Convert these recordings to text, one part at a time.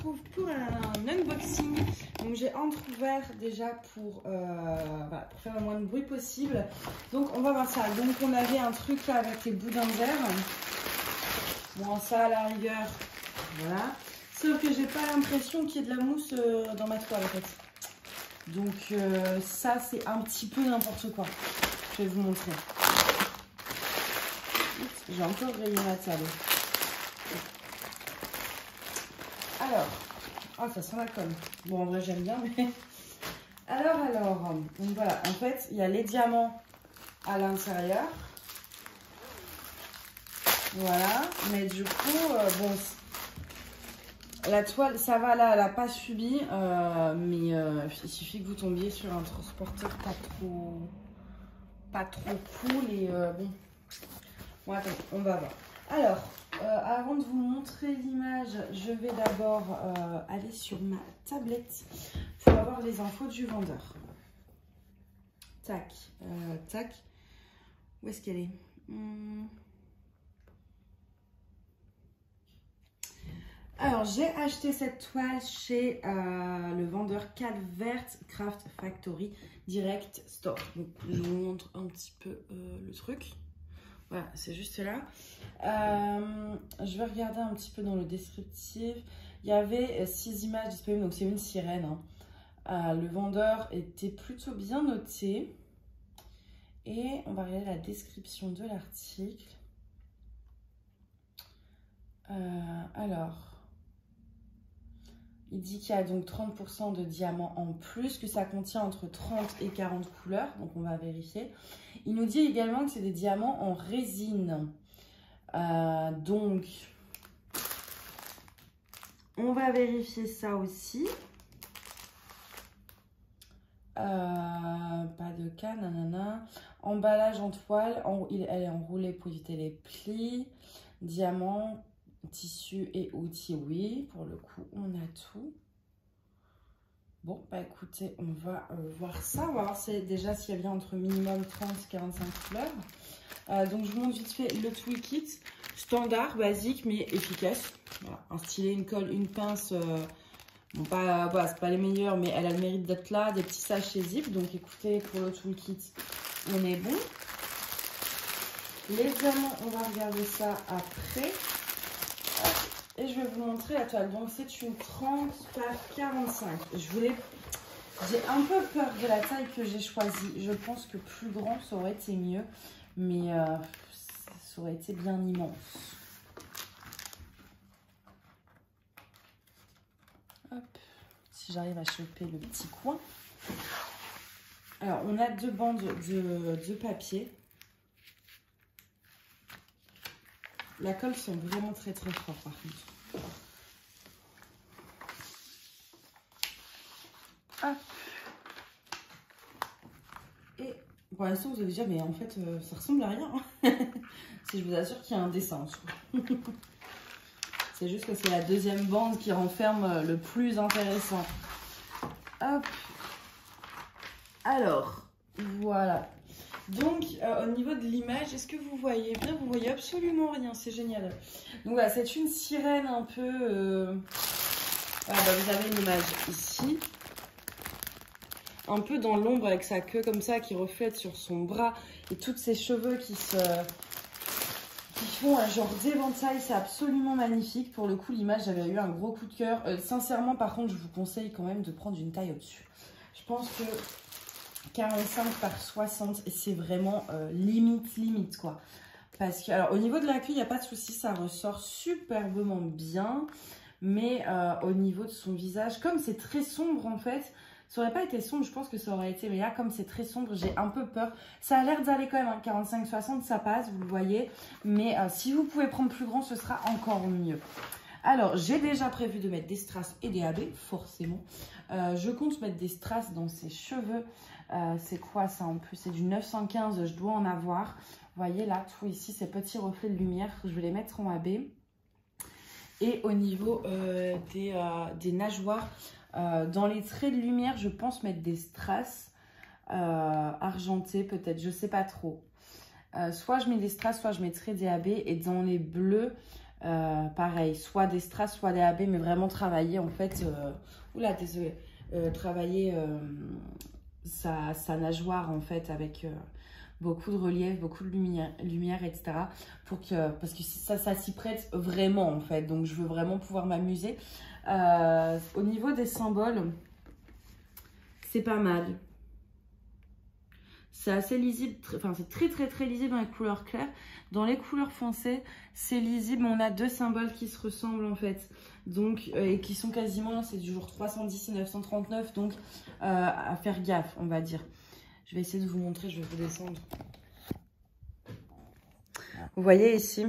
retrouve pour un unboxing. Donc j'ai entrouvert déjà pour faire le moins de bruit possible. Donc on va voir ça. Donc on avait un truc là avec les boudins verts. Bon, ça à la rigueur, voilà. Sauf que j'ai pas l'impression qu'il y ait de la mousse dans ma toile en fait. Donc ça c'est un petit peu n'importe quoi. Je vais vous montrer. J'ai encore rayé ma table. Alors, oh, ça sent la colle. Bon, en vrai, j'aime bien, mais... Alors, donc voilà, en fait, il y a les diamants à l'intérieur. Voilà, mais du coup, bon, la toile, ça va là, elle n'a pas subi, mais il suffit que vous tombiez sur un transporteur pas trop cool et bon. Bon, attends, on va voir. Alors, avant de vous montrer l'image, je vais d'abord aller sur ma tablette pour avoir les infos du vendeur. Tac, tac. Où est-ce qu'elle est, Alors, j'ai acheté cette toile chez le vendeur Calvert Craft Factory Direct Store. Donc, je vous montre un petit peu le truc. Voilà, c'est juste là. Je vais regarder un petit peu dans le descriptif. Il y avait 6 images disponibles, donc c'est une sirène. Hein. Le vendeur était plutôt bien noté. Et on va regarder la description de l'article. Alors, il dit qu'il y a donc 30% de diamants en plus, que ça contient entre 30 et 40 couleurs, donc on va vérifier. Il nous dit également que c'est des diamants en résine. Donc, on va vérifier ça aussi. Pas de cas, nanana. Emballage en toile, elle est enroulée pour éviter les plis. Diamant, tissu et outils, oui. Pour le coup, on a tout. Bon, bah écoutez, on va voir ça. On va voir déjà s'il y a bien entre minimum 30 et 45 couleurs. Donc, je vous montre vite fait le toolkit. Standard, basique, mais efficace. Voilà, un stylet, une colle, une pince. Bon, c'est pas les meilleurs, mais elle a le mérite d'être là. Des petits sachets zip. Donc, écoutez, pour le toolkit, on est bon. Les diamants, on va regarder ça après. Et je vais vous montrer la toile. Donc, c'est une 30 par 45. J'ai un peu peur de la taille que j'ai choisie. Je pense que plus grand, ça aurait été mieux. Mais ça aurait été bien immense. Hop. Si j'arrive à choper le petit coin. Alors, on a 2 bandes de papier. La colle sent vraiment très très fort par contre. Hop. Et pour l'instant vous allez dire mais en fait ça ressemble à rien. Si je vous assure qu'il y a un dessin en dessous. C'est juste que c'est la deuxième bande qui renferme le plus intéressant. Hop. Alors, voilà. Donc, au niveau de l'image, est-ce que vous voyez bien? Vous voyez absolument rien, c'est génial. Donc voilà, c'est une sirène un peu... Voilà, vous avez une image ici. Un peu dans l'ombre avec sa queue comme ça qui reflète sur son bras. Et tous ses cheveux qui font un genre d'éventail. C'est absolument magnifique. Pour le coup, l'image, j'avais eu un gros coup de cœur. Sincèrement, par contre, je vous conseille quand même de prendre une taille au-dessus. Je pense que... 45 par 60 et c'est vraiment limite quoi, parce que alors au niveau de la queue il n'y a pas de souci, ça ressort superbement bien, mais au niveau de son visage, comme c'est très sombre en fait, ça aurait pas été sombre, je pense que ça aurait été, mais là comme c'est très sombre, j'ai un peu peur. Ça a l'air d'aller quand même, hein, 45-60 ça passe, vous le voyez, mais si vous pouvez prendre plus grand, ce sera encore mieux. Alors, j'ai déjà prévu de mettre des strass et des AB, forcément. Je compte mettre des strass dans ses cheveux. C'est quoi ça en plus? C'est du 915, je dois en avoir. Vous voyez là, tout ici, ces petits reflets de lumière, je vais les mettre en AB. Et au niveau des nageoires, dans les traits de lumière, je pense mettre des strass argentés peut-être, je sais pas trop. Soit je mets des strass, soit je mettrai des AB. Et dans les bleus, Pareil, soit des strass, soit des AB, mais vraiment travailler en fait, oula, désolé, travailler sa nageoire en fait avec beaucoup de relief, beaucoup de lumière, etc. Parce que ça s'y prête vraiment en fait, donc je veux vraiment pouvoir m'amuser. Au niveau des symboles, c'est pas mal. C'est assez lisible, enfin c'est très lisible dans les couleurs claires. Dans les couleurs foncées, c'est lisible, on a deux symboles qui se ressemblent en fait. Donc, et qui sont quasiment, c'est du jour 310 et 939, donc à faire gaffe, on va dire. Je vais essayer de vous montrer, je vais vous descendre. Vous voyez ici,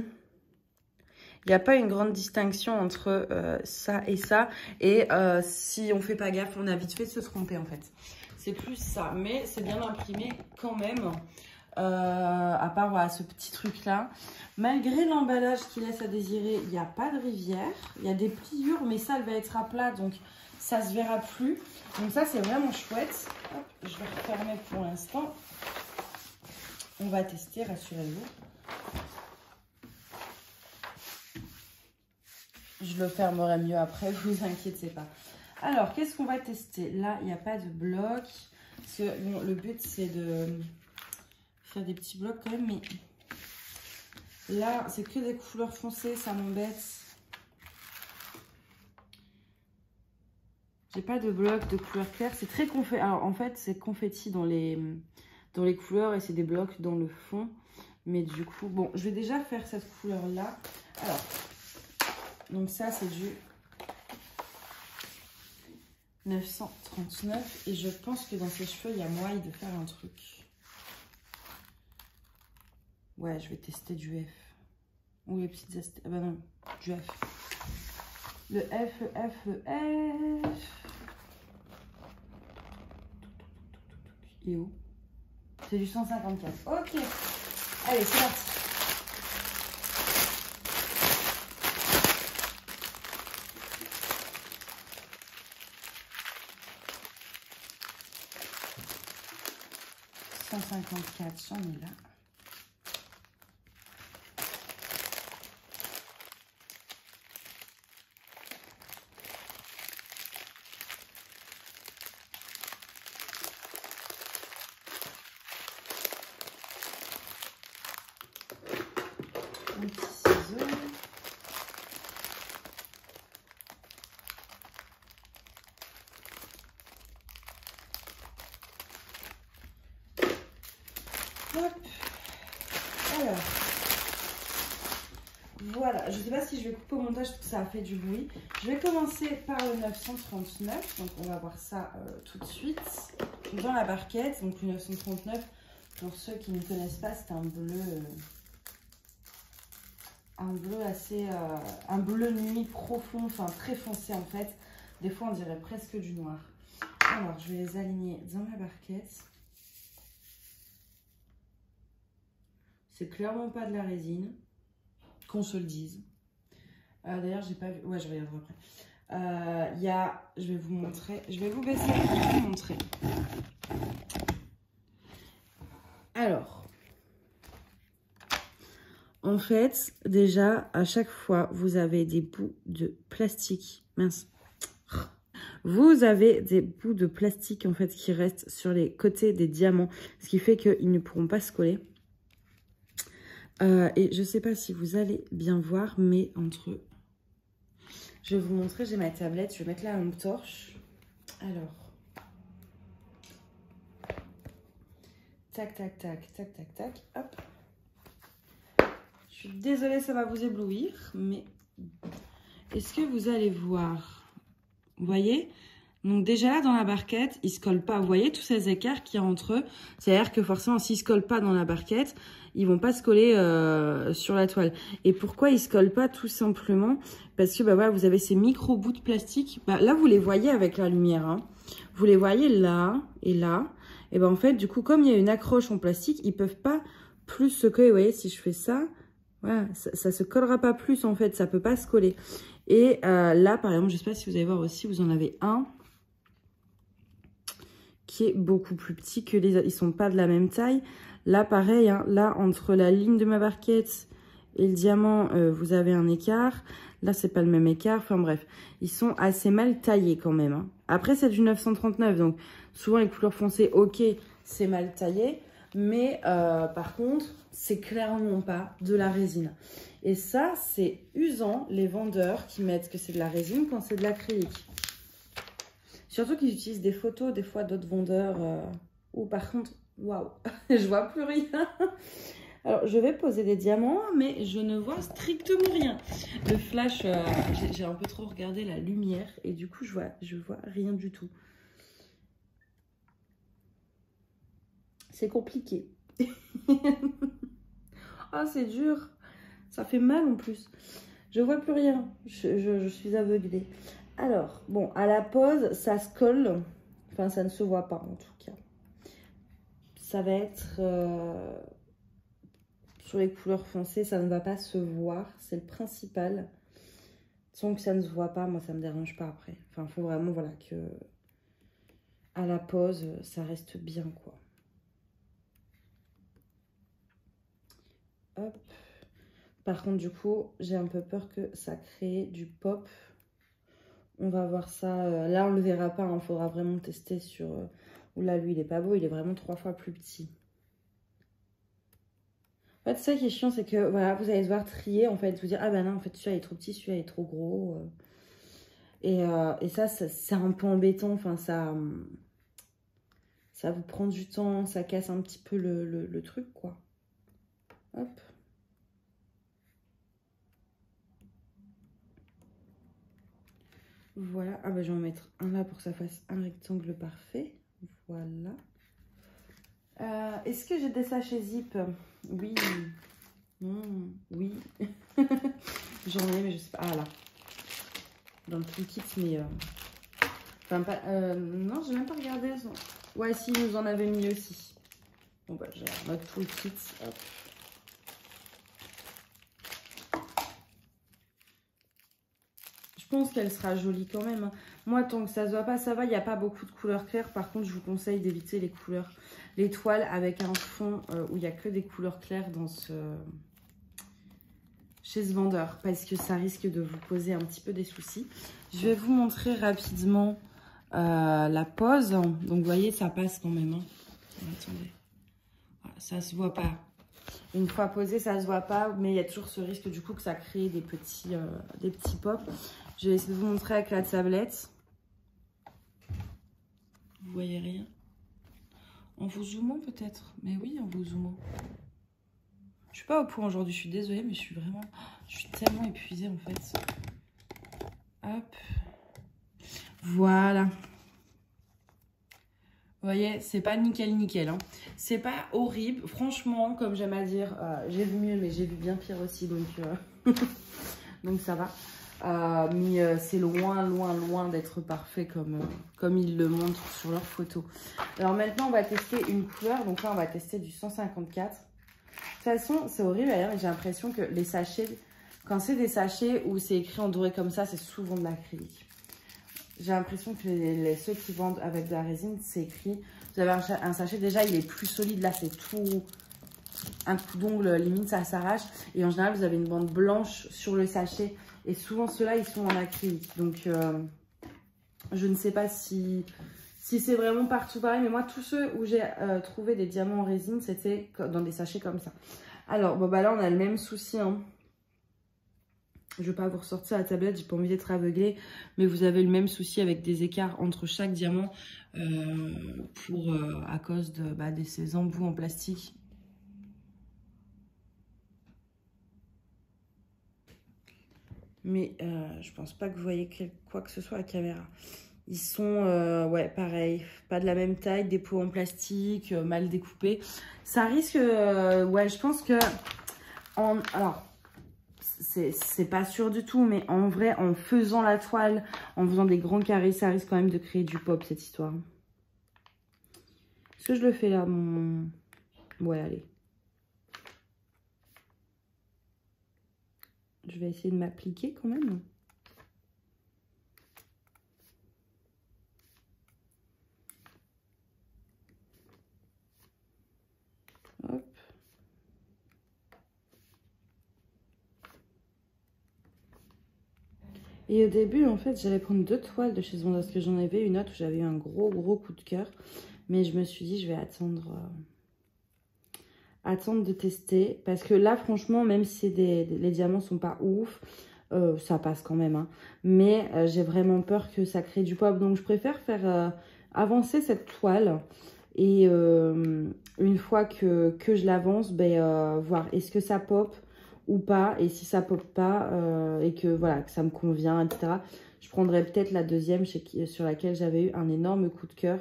il n'y a pas une grande distinction entre ça et ça. Et si on ne fait pas gaffe, on a vite fait de se tromper en fait. C'est plus ça, mais c'est bien imprimé quand même. À part voilà, ce petit truc-là. Malgré l'emballage qui laisse à désirer, il n'y a pas de rivière. Il y a des pliures, mais ça, elle va être à plat, donc ça se verra plus. Donc ça, c'est vraiment chouette. Hop, je vais refermer pour l'instant. On va tester, rassurez-vous. Je le fermerai mieux après, vous inquiétez pas. Alors, qu'est-ce qu'on va tester? Là, il n'y a pas de bloc. Parce que bon, le but, c'est de faire des petits blocs quand même. Mais là, c'est que des couleurs foncées, ça m'embête. J'ai pas de bloc de couleur claire. C'est très confetti. Alors, en fait, c'est confetti dans les couleurs et c'est des blocs dans le fond. Mais du coup, bon, je vais déjà faire cette couleur-là. Alors, donc ça, c'est du 939 et je pense que dans ses cheveux il y a moyen de faire un truc. Ouais, je vais tester du F ou les petites astuces. Ah bah non, du F. Le F, le F, le F. Il est où? C'est du 154. Ok, allez, c'est parti. J'en ai là. Un petit ciseau. Hop. Alors, voilà, je ne sais pas si je vais couper au montage parce que ça a fait du bruit. Je vais commencer par le 939, donc on va voir ça tout de suite. Dans la barquette, donc le 939, pour ceux qui ne connaissent pas, c'est un bleu assez, un bleu nuit profond, enfin très foncé en fait. Des fois on dirait presque du noir. Alors, je vais les aligner dans ma barquette. C'est clairement pas de la résine, qu'on se le dise. D'ailleurs, j'ai pas vu. Ouais, je regarderai après. Je vais vous montrer. Je vais vous baisser pour vous montrer. Alors, en fait, déjà, à chaque fois, vous avez des bouts de plastique. Mince. Vous avez des bouts de plastique, en fait, qui restent sur les côtés des diamants. Ce qui fait qu'ils ne pourront pas se coller. Et je ne sais pas si vous allez bien voir, mais entre... Je vais vous montrer, j'ai ma tablette, je vais mettre la lampe torche. Alors. Tac, tac, tac, tac, tac, tac, hop. Je suis désolée, ça va vous éblouir, mais est-ce que vous allez voir? Vous voyez? Donc déjà là, dans la barquette, ils ne se collent pas. Vous voyez tous ces écarts qu'il y a entre eux? C'est-à-dire que forcément, s'ils ne se collent pas dans la barquette, ils ne vont pas se coller sur la toile. Et pourquoi ils ne se collent pas? Tout simplement parce que bah, voilà, vous avez ces micro bouts de plastique. Bah, là, vous les voyez avec la lumière. Hein. Vous les voyez là et là. Et ben en fait, du coup, comme il y a une accroche en plastique, ils ne peuvent pas plus se coller. Vous voyez, si je fais ça, voilà, ça ne se collera pas plus en fait. Ça ne peut pas se coller. Et là, par exemple, je ne sais pas si vous allez voir aussi, vous en avez un qui est beaucoup plus petit que les autres. Ils sont pas de la même taille. Là, pareil, hein, là, entre la ligne de ma barquette et le diamant, vous avez un écart. Là, c'est pas le même écart. Enfin bref, ils sont assez mal taillés quand même. Hein. Après, c'est du 939, donc souvent les couleurs foncées, ok, c'est mal taillé. Mais par contre, c'est clairement pas de la résine. Et ça, c'est usant, les vendeurs qui mettent que c'est de la résine quand c'est de l'acrylique. Surtout qu'ils utilisent des photos, des fois, d'autres vendeurs. Ou par contre, waouh, je vois plus rien. Alors, je vais poser des diamants, mais je ne vois strictement rien. Le flash, j'ai un peu trop regardé la lumière et du coup, je vois rien du tout. C'est compliqué. Ah, c'est dur. Ça fait mal en plus. Je vois plus rien. Je suis aveuglée. Alors, bon, à la pose, ça se colle. Enfin, ça ne se voit pas en tout cas. Ça va être... sur les couleurs foncées, ça ne va pas se voir. C'est le principal. Sans que ça ne se voit pas, moi, ça me dérange pas après. Enfin, il faut vraiment, voilà, que... à la pose, ça reste bien, quoi. Hop. Par contre, du coup, j'ai un peu peur que ça crée du pop. On va voir ça. Là, on ne le verra pas. Il faudra vraiment tester sur... Oula, lui, il est pas beau. Il est vraiment 3 fois plus petit. En fait, ça qui est chiant, c'est que voilà, vous allez devoir trier. En fait, vous dire, ah ben non, en fait, celui-là est trop petit, celui-là est trop gros. Et ça, c'est un peu embêtant. Enfin, ça vous prend du temps. Ça casse un petit peu le truc, quoi. Hop. Voilà. Ah ben, je vais en mettre un là pour que ça fasse un rectangle parfait. Voilà. Est-ce que j'ai des sachets zip? Oui. Oui. J'en ai, mais je sais pas. Ah là. Dans le toolkit, mais... Enfin, pas... non, j'ai même pas regardé. Ouais, si, ils nous en avaient mis aussi. Bon, bah, j'ai notre toolkit. Hop. Je pense qu'elle sera jolie quand même. Hein. Moi, tant que ça se voit pas, ça va. Il n'y a pas beaucoup de couleurs claires. Par contre, je vous conseille d'éviter les couleurs... Les toiles avec un fond où il n'y a que des couleurs claires dans chez ce vendeur. Parce que ça risque de vous poser un petit peu des soucis. Je vais vous montrer rapidement la pose. Donc, vous voyez, ça passe quand même. Hein. Attendez. Voilà, ça se voit pas. Une fois posé, ça se voit pas. Mais il y a toujours ce risque du coup que ça crée des petits pops. Je vais essayer de vous montrer avec la tablette. Vous voyez rien? En vous zoomant peut-être? Mais oui, en vous zoomant. Je suis pas au point aujourd'hui, je suis désolée, mais je suis tellement épuisée en fait. Hop. Voilà. Vous voyez, c'est pas nickel, hein. C'est pas horrible. Franchement, comme j'aime à dire, j'ai vu mieux, mais j'ai vu bien pire aussi, donc, donc ça va. Mais c'est loin d'être parfait comme ils le montrent sur leurs photos. Alors maintenant, on va tester une couleur. Donc là, on va tester du 154. De toute façon, c'est horrible d'ailleurs. J'ai l'impression que les sachets, quand c'est des sachets où c'est écrit en doré comme ça, c'est souvent de l'acrylique. J'ai l'impression que ceux qui vendent avec de la résine, c'est écrit. Vous avez un sachet, déjà, il est plus solide. Là, c'est tout... Un coup d'ongle, limite, ça s'arrache. Et en général, vous avez une bande blanche sur le sachet. Et souvent, ceux-là, ils sont en acrylique. Donc, je ne sais pas si c'est vraiment partout pareil. Mais moi, tous ceux où j'ai trouvé des diamants en résine, c'était dans des sachets comme ça. Alors, bon, bah là, on a le même souci. Hein. Je ne vais pas vous ressortir la tablette, j'ai pas envie d'être aveuglée. Mais vous avez le même souci avec des écarts entre chaque diamant à cause de ces embouts en plastique. Mais je pense pas que vous voyez quoi que ce soit à la caméra. Ils sont, ouais, pareil, pas de la même taille, des pots en plastique, mal découpés. Ça risque, ouais, je pense que... alors, c'est pas sûr du tout, mais en vrai, en faisant la toile, en faisant des grands carrés, ça risque quand même de créer du pop, cette histoire. Est-ce que je le fais là, mon... Ouais, allez. Je vais essayer de m'appliquer quand même. Hop. Et au début, en fait, j'allais prendre 2 toiles de chez ce vendeur parce que j'en avais une autre où j'avais eu un gros coup de cœur. Mais je me suis dit, je vais attendre de tester. Parce que là, franchement, même si les diamants sont pas ouf, ça passe quand même. Hein. Mais j'ai vraiment peur que ça crée du pop. Donc, je préfère faire avancer cette toile. Et une fois que je l'avance, ben, voir est-ce que ça pop ou pas. Et si ça pop pas et que voilà que ça me convient, etc. Je prendrai peut-être la deuxième sur laquelle j'avais eu un énorme coup de cœur.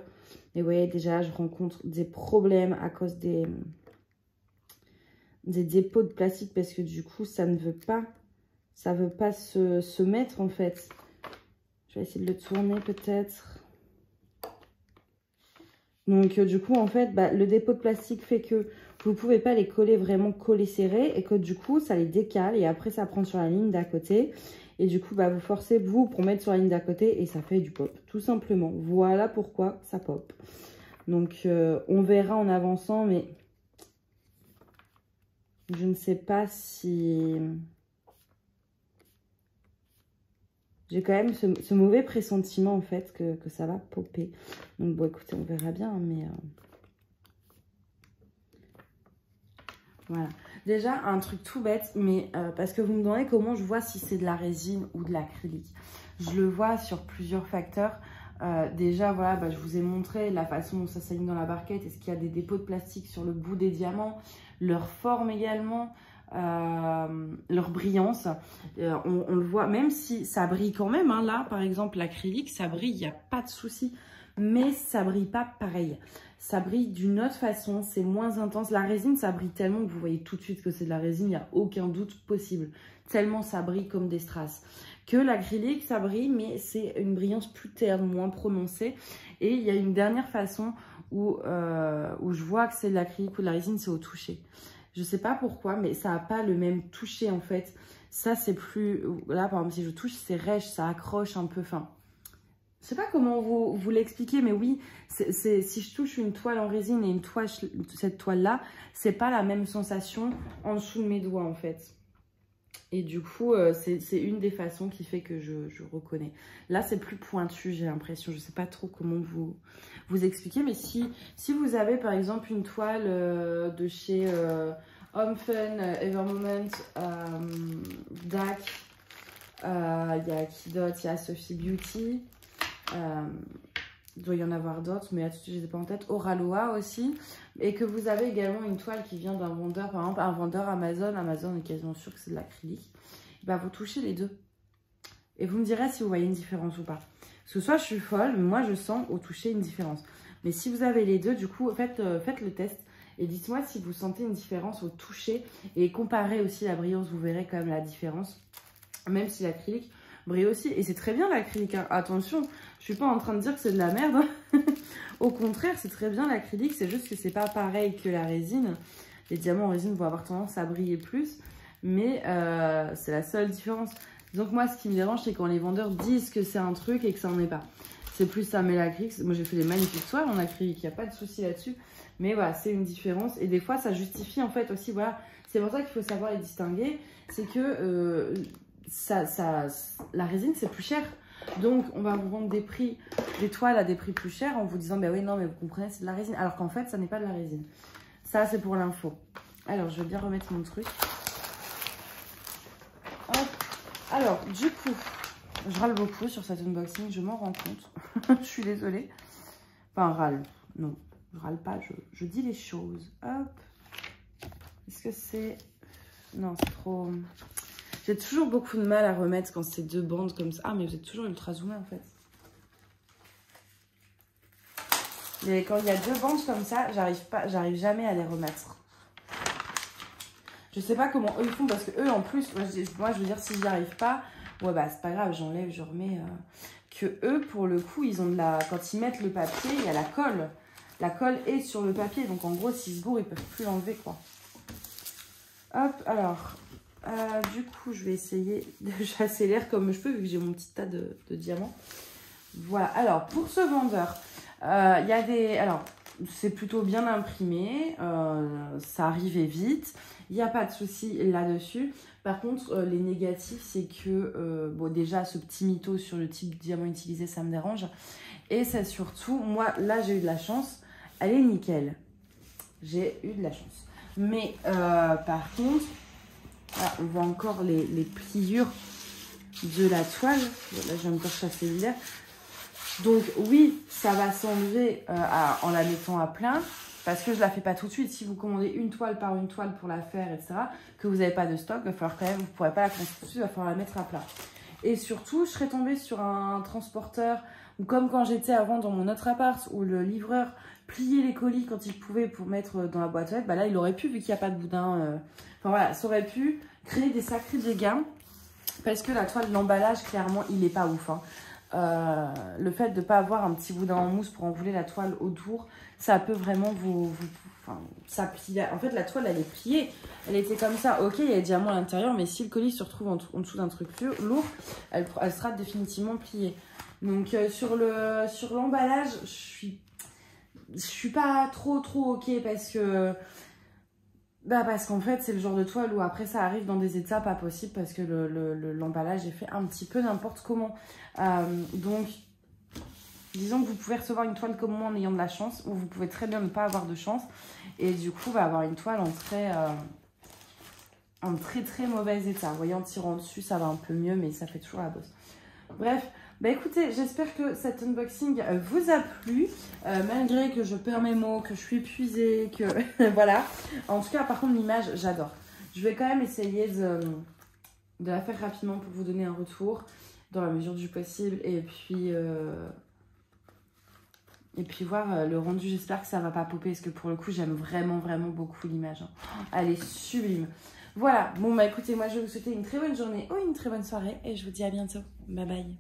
Et vous voyez, déjà, je rencontre des problèmes à cause des dépôts de plastique parce que du coup, ça ne veut pas, se mettre en fait. Je vais essayer de le tourner peut-être. Donc, du coup, en fait, bah, le dépôt de plastique fait que vous ne pouvez pas les coller vraiment collés serrés et que du coup, ça les décale et après, ça prend sur la ligne d'à côté. Et du coup, bah, vous forcez, vous, pour mettre sur la ligne d'à côté et ça fait du pop, tout simplement. Voilà pourquoi ça pop. Donc, on verra en avançant, mais je ne sais pas si... J'ai quand même ce mauvais pressentiment, en fait, que ça va popper. Donc, bon, écoutez, on verra bien, mais... Voilà. Déjà, un truc tout bête, mais parce que vous me demandez comment je vois si c'est de la résine ou de l'acrylique. Je le vois sur plusieurs facteurs. Déjà, voilà, bah, je vous ai montré la façon dont ça s'aligne dans la barquette. Est-ce qu'il y a des dépôts de plastique sur le bout des diamants? Leur forme également, leur brillance. On le voit, même si ça brille quand même. Hein, là, par exemple, l'acrylique, ça brille, il n'y a pas de souci. Mais ça brille pas pareil. Ça brille d'une autre façon, c'est moins intense. La résine, ça brille tellement que vous voyez tout de suite que c'est de la résine, il n'y a aucun doute possible. Tellement ça brille comme des strass. Que l'acrylique, ça brille, mais c'est une brillance plus terne, moins prononcée. Et il y a une dernière façon où je vois que c'est de l'acrylique ou de la résine, c'est au toucher. Je ne sais pas pourquoi, mais ça n'a pas le même toucher en fait. Ça, c'est plus... Là, par exemple, si je touche, c'est rêche, ça accroche un peu fin. Je sais pas comment vous l'expliquer, mais oui, si je touche une toile en résine et cette toile-là, c'est pas la même sensation en dessous de mes doigts en fait. Et du coup, c'est une des façons qui fait que je reconnais. Là, c'est plus pointu, j'ai l'impression. Je sais pas trop comment vous expliquer, mais si vous avez par exemple une toile de chez Home Fun, Evermoment, DAC, il y a qui d'autre? Il y a Sophie Beauty. Il doit y en avoir d'autres, mais là tout de suite je les ai pas en tête. Oraloa aussi. Et que vous avez également une toile qui vient d'un vendeur, par exemple un vendeur Amazon. Amazon est quasiment sûr que c'est de l'acrylique. Bah, vous touchez les deux. Et vous me direz si vous voyez une différence ou pas. Parce que soit je suis folle, mais moi je sens au toucher une différence. Mais si vous avez les deux, du coup, faites le test. Et dites-moi si vous sentez une différence au toucher. Et comparez aussi la brillance, vous verrez quand même la différence. Même si l'acrylique brille aussi. Et c'est très bien l'acrylique, hein. Attention, je suis pas en train de dire que c'est de la merde. Au contraire, c'est très bien l'acrylique. C'est juste que c'est pas pareil que la résine. Les diamants en résine vont avoir tendance à briller plus. Mais c'est la seule différence. Donc moi, ce qui me dérange, c'est quand les vendeurs disent que c'est un truc et que ça n'en est pas. C'est plus ça, mais l'acrylique, moi j'ai fait des magnifiques toiles en acrylique, il n'y a pas de souci là-dessus. Mais voilà, c'est une différence. Et des fois, ça justifie en fait aussi, voilà. C'est pour ça qu'il faut savoir les distinguer. C'est que... la résine c'est plus cher, donc on va vous vendre des toiles à des prix plus chers en vous disant bah oui non mais vous comprenez c'est de la résine, alors qu'en fait ça n'est pas de la résine. Ça c'est pour l'info. Alors je vais bien remettre mon truc. Hop. Alors du coup je râle beaucoup sur cet unboxing, je m'en rends compte. Je suis désolée, enfin râle, non je râle pas, je dis les choses. Hop, est-ce que c'est, non c'est trop... J'ai toujours beaucoup de mal à remettre quand c'est deux bandes comme ça. Ah, mais vous êtes toujours ultra zoomé en fait. Mais quand il y a deux bandes comme ça, j'arrive jamais à les remettre. Je sais pas comment eux ils font parce que eux en plus, moi je veux dire si j'y arrive pas, ouais bah c'est pas grave, j'enlève, je remets. Que eux pour le coup, ils ont de la... Quand ils mettent le papier, il y a la colle. La colle est sur le papier, donc en gros s'ils se bourrent, ils peuvent plus l'enlever quoi. Hop, alors... du coup, je vais essayer de j'accélère comme je peux vu que j'ai mon petit tas de diamants. Voilà. Alors, pour ce vendeur, il y a des... Alors, c'est plutôt bien imprimé, ça arrivait vite, il n'y a pas de souci là-dessus. Par contre, les négatifs, c'est que, bon, déjà, ce petit mytho sur le type diamant utilisé, ça me dérange. Et c'est surtout, moi, là, j'ai eu de la chance, elle est nickel. J'ai eu de la chance. Mais, par contre, là, on voit encore les pliures de la toile. Là, je viens de rechasser l'hiver. Donc, oui, ça va s'enlever en la mettant à plat. Parce que je ne la fais pas tout de suite. Si vous commandez une toile par une toile pour la faire, etc., que vous n'avez pas de stock, il va falloir quand même, vous ne pourrez pas la commander tout de suite, il va falloir la mettre à plat. Et surtout, je serais tombée sur un transporteur, ou comme quand j'étais avant dans mon autre appart, où le livreur pliait les colis quand il pouvait pour mettre dans la boîte aux lettres, bah là, il aurait pu, vu qu'il n'y a pas de boudin. Enfin voilà, ça aurait pu créer des sacrés dégâts. Parce que la toile, l'emballage, clairement, il n'est pas ouf. Hein. Le fait de ne pas avoir un petit boudin en mousse pour enrouler la toile autour, ça peut vraiment enfin, ça plie. En fait, la toile, elle est pliée. Elle était comme ça. Ok, il y a des diamants à l'intérieur, mais si le colis se retrouve en dessous d'un truc lourd, elle sera définitivement pliée. Donc, sur l'emballage, je suis pas trop ok parce que... parce qu'en fait, c'est le genre de toile où après, ça arrive dans des états pas possibles parce que l'emballage est fait un petit peu n'importe comment. Donc, disons que vous pouvez recevoir une toile comme moi en ayant de la chance ou vous pouvez très bien ne pas avoir de chance. Et du coup, va avoir une toile en très mauvais état. Vous voyez, en tirant dessus, ça va un peu mieux, mais ça fait toujours la bosse. Bref, bah écoutez, j'espère que cet unboxing vous a plu, malgré que je perds mes mots, que je suis épuisée, que voilà. En tout cas, par contre, l'image, j'adore. Je vais quand même essayer de la faire rapidement pour vous donner un retour dans la mesure du possible. Et puis voir le rendu. J'espère que ça va pas popper parce que pour le coup, j'aime vraiment beaucoup l'image. Hein. Elle est sublime. Voilà, bon bah écoutez, moi je vais vous souhaiter une très bonne journée ou une très bonne soirée et je vous dis à bientôt. Bye bye.